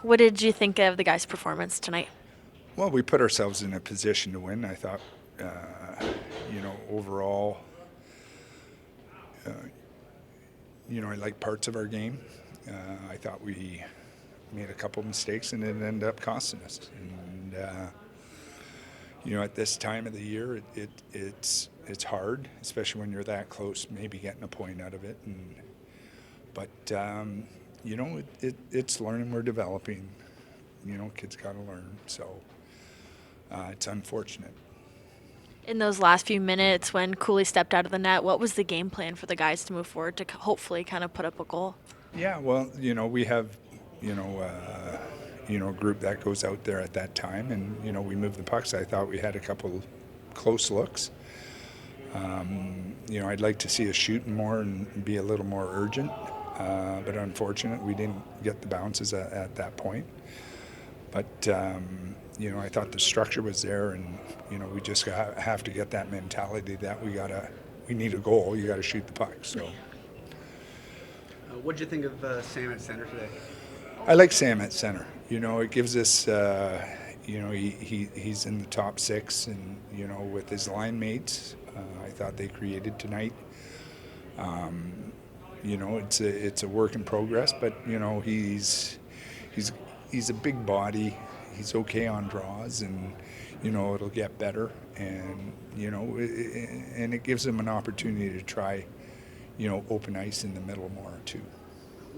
What did you think of the guys' performance tonight? Well, we put ourselves in a position to win. I thought, overall, I like parts of our game. I thought we made a couple mistakes and it ended up costing us. And at this time of the year, it's hard, especially when you're that close, maybe getting a point out of it. It's learning. We're developing. Kids got to learn. So it's unfortunate. In those last few minutes when Cooley stepped out of the net, what was the game plan for the guys to move forward to hopefully kind of put up a goal? Yeah, well, we have, a group that goes out there at that time, and we move the pucks. I thought we had a couple close looks. I'd like to see us shooting more and be a little more urgent, but unfortunate we didn't get the bounces at that point. But I thought the structure was there, and we just have to get that mentality that we need a goal. You got to shoot the puck. So. What did you think of Sam at center today? I like Sam at center. It gives us, he's in the top six, and with his line mates, I thought they created tonight. It's a work in progress, but he's a big body. He's okay on draws, and it'll get better, and and it gives him an opportunity to try, open ice in the middle more too.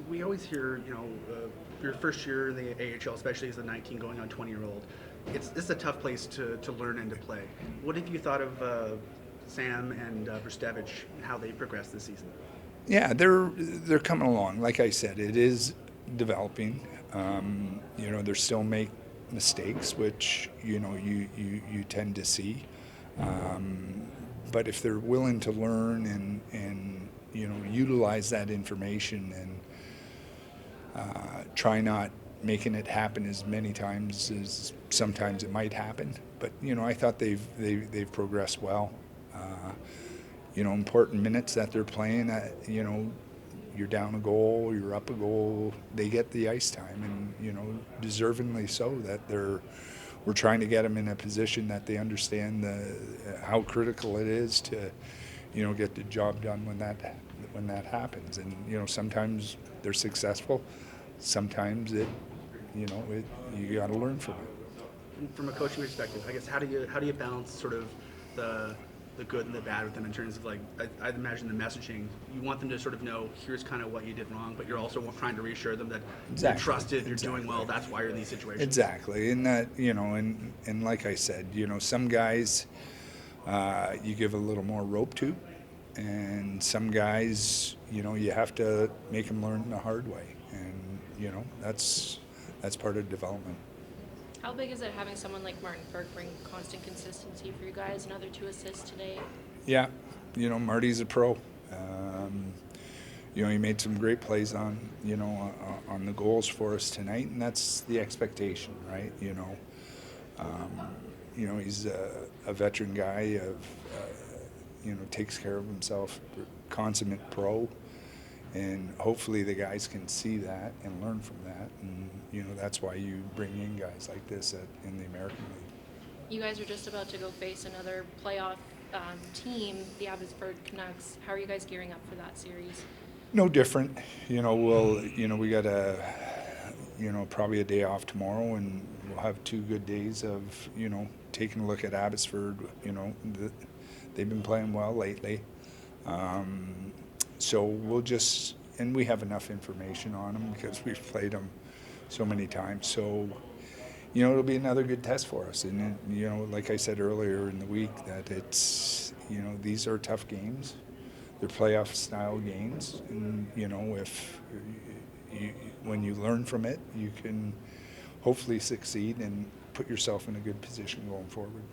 We always hear, your first year in the AHL, especially as a 19 going on 20-year-old, it's a tough place to learn and to play. What have you thought of Sam and Brstevich and how they progressed this season? Yeah, they're coming along. Like I said, it is developing. They still make mistakes, which you tend to see. But if they're willing to learn and utilize that information and try not making it happen as many times as sometimes it might happen. But I thought they've progressed well. Important minutes that they're playing. You're down a goal, you're up a goal. They get the ice time, and deservingly so. That we're trying to get them in a position that they understand how critical it is to get the job done when that happens. And sometimes they're successful. Sometimes you got to learn from it. From a coaching perspective, I guess how do you balance sort of the good and the bad with them in terms of, like, I'd imagine the messaging. You want them to sort of know, here's kind of what you did wrong, but you're also trying to reassure them that you're trusted, you're doing well, that's why you're in these situations. Exactly, and that and like I said, some guys you give a little more rope to, and some guys you have to make them learn the hard way, and that's part of development. How big is it having someone like Martin Burke bring constant consistency for you guys? Another 2 assists today. Yeah, Marty's a pro. He made some great plays on the goals for us tonight, and that's the expectation, right? He's a veteran guy takes care of himself, consummate pro. And hopefully the guys can see that and learn from that. And, that's why you bring in guys like this in the American League. You guys are just about to go face another playoff team, the Abbotsford Canucks. How are you guys gearing up for that series? No different. We got probably a day off tomorrow, and we'll have 2 good days of, taking a look at Abbotsford. They've been playing well lately. So we'll and we have enough information on them because we've played them so many times. So, it'll be another good test for us. And, like I said earlier in the week, that it's, these are tough games. They're playoff style games. And, when you learn from it, you can hopefully succeed and put yourself in a good position going forward.